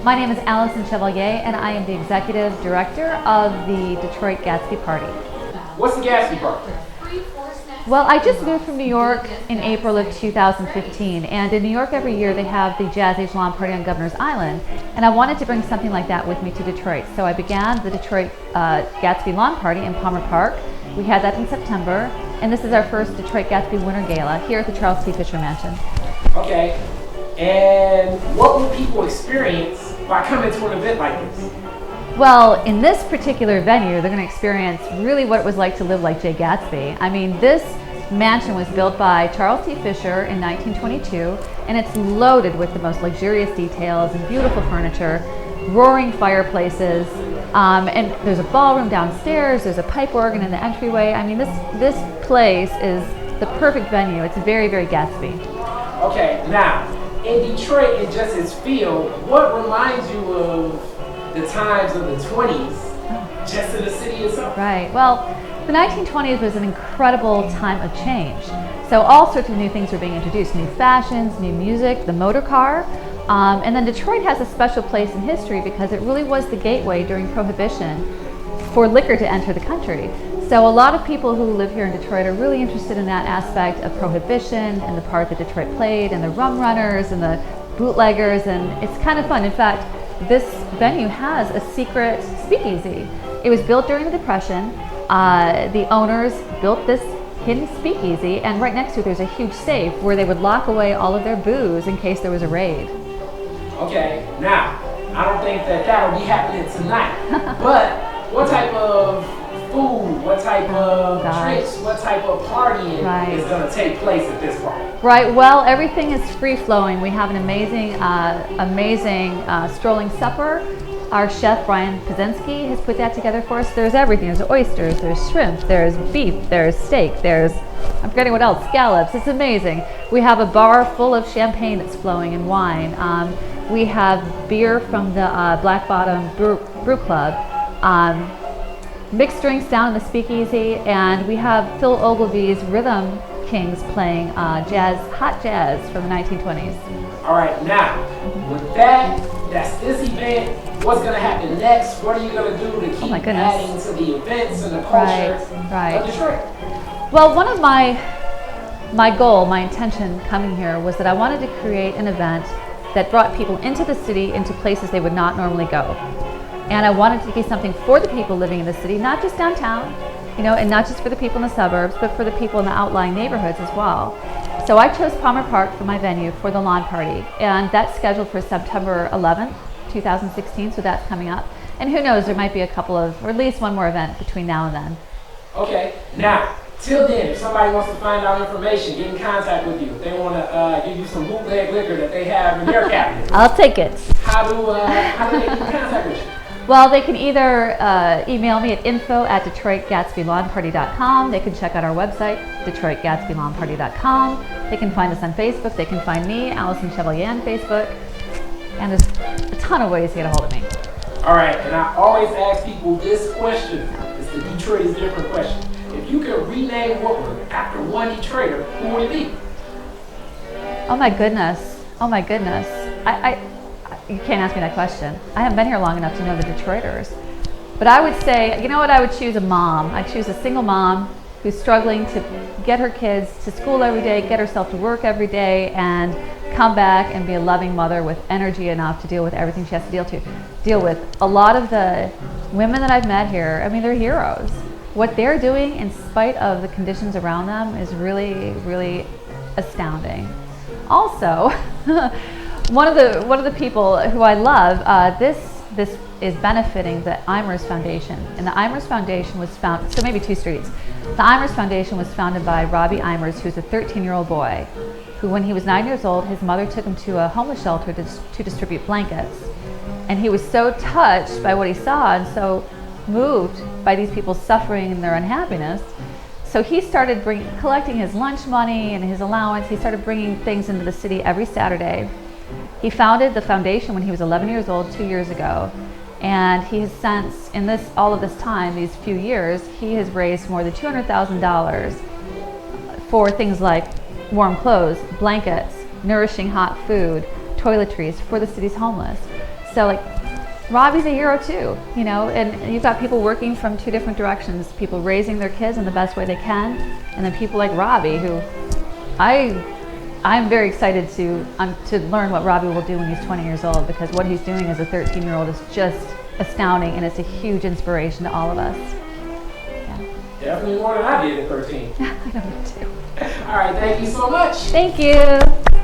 My name is Allison Chevalier, and I am the Executive Director of the Detroit Gatsby Party. What's the Gatsby Party? Well, I just moved from New York in April of 2015, and in New York every year they have the Jazz Age Lawn Party on Governor's Island, and I wanted to bring something like that with me to Detroit. So I began the Detroit Gatsby Lawn Party in Palmer Park. We had that in September, and this is our first Detroit Gatsby Winter Gala here at the Charles T. Fisher Mansion. Okay, and what will people experience by coming to an event like this? Well, in this particular venue, they're going to experience really what it was like to live like Jay Gatsby. I mean, this mansion was built by Charles T. Fisher in 1922, and it's loaded with the most luxurious details and beautiful furniture, roaring fireplaces, and there's a ballroom downstairs, there's a pipe organ in the entryway. I mean, this place is the perfect venue. It's very, very Gatsby. Okay, now, in Detroit and just its feel, what reminds you of the times of the 20s, just in the city itself? Right. Well, the 1920s was an incredible time of change. So all sorts of new things were being introduced, new fashions, new music, the motor car. And then Detroit has a special place in history because it really was the gateway during Prohibition for liquor to enter the country. So a lot of people who live here in Detroit are really interested in that aspect of Prohibition and the part that Detroit played, and the rum runners and the bootleggers, and it's kind of fun. In fact, this venue has a secret speakeasy. It was built during the Depression. The owners built this hidden speakeasy, and right next to it there's a huge safe where they would lock away all of their booze in case there was a raid. Okay, now, I don't think that will be happening tonight, but what type of food, what type of drinks, what type of partying is going to take place at this party? Right, well, everything is free-flowing. We have an amazing strolling supper. Our chef, Brian Pazensky, has put that together for us. There's everything. There's oysters, there's shrimp, there's beef, there's steak, there's, I'm forgetting what else, scallops. It's amazing. We have a bar full of champagne that's flowing and wine. We have beer from the Black Bottom Brew Club. Mixed drinks down in the speakeasy, and we have Phil Ogilvie's Rhythm Kings playing hot jazz from the 1920s. All right, now, with that's this event. What's going to happen next? What are you going to do to keep adding to the events and the culture of Detroit? Well, one of my intention coming here was that I wanted to create an event that brought people into the city, into places they would not normally go. And I wanted it to be something for the people living in the city, not just downtown, and not just for the people in the suburbs, but for the people in the outlying neighborhoods as well. So I chose Palmer Park for my venue for the lawn party, and that's scheduled for September 11th, 2016, so that's coming up. And who knows, there might be a couple of, or at least one more event between now and then. Okay, now, till then, if somebody wants to find out information, get in contact with you, if they want to give you some bootleg liquor that they have in their cabinet, I'll take it. How do they get in contact with you? Well, they can either email me at info@DetroitGatsbyLawnParty.com. They can check out our website, DetroitGatsbyLawnParty.com. They can find us on Facebook. They can find me, Allison Chevalier, on Facebook. And there's a ton of ways to get a hold of me. All right, and I always ask people this question. It's the Detroit is different question. If you could rename Woodward after one Detroiter, who would it be? Oh my goodness. You can't ask me that question. I haven't been here long enough to know the Detroiters. But I would say, you know what, I would choose a mom. I'd choose a single mom who's struggling to get her kids to school every day, get herself to work every day, and come back and be a loving mother with energy enough to deal with everything she has to deal with. A lot of the women that I've met here, I mean, they're heroes. What they're doing in spite of the conditions around them is really, really astounding. Also, one of the people who I love, this is benefiting the Eimers Foundation. And the Eimers Foundation was founded, so maybe two streets. The Eimers Foundation was founded by Robbie Eimers, who's a 13-year-old boy, who when he was 9 years old, his mother took him to a homeless shelter to distribute blankets. And he was so touched by what he saw and so moved by these people's suffering and their unhappiness. So he started collecting his lunch money and his allowance. He started bringing things into the city every Saturday. He founded the foundation when he was 11 years old 2 years ago, and he has since, in all of this time, these few years, he has raised more than $200,000 for things like warm clothes, blankets, nourishing hot food, toiletries for the city's homeless. So like, Robbie's a hero too, you know, and you've got people working from two different directions, people raising their kids in the best way they can, and then people like Robbie, who I'm very excited to learn what Robbie will do when he's 20 years old, because what he's doing as a 13-year-old is just astounding, and it's a huge inspiration to all of us. Yeah. Definitely more than I did at 13. I know you too. All right, thank you so much. Thank you.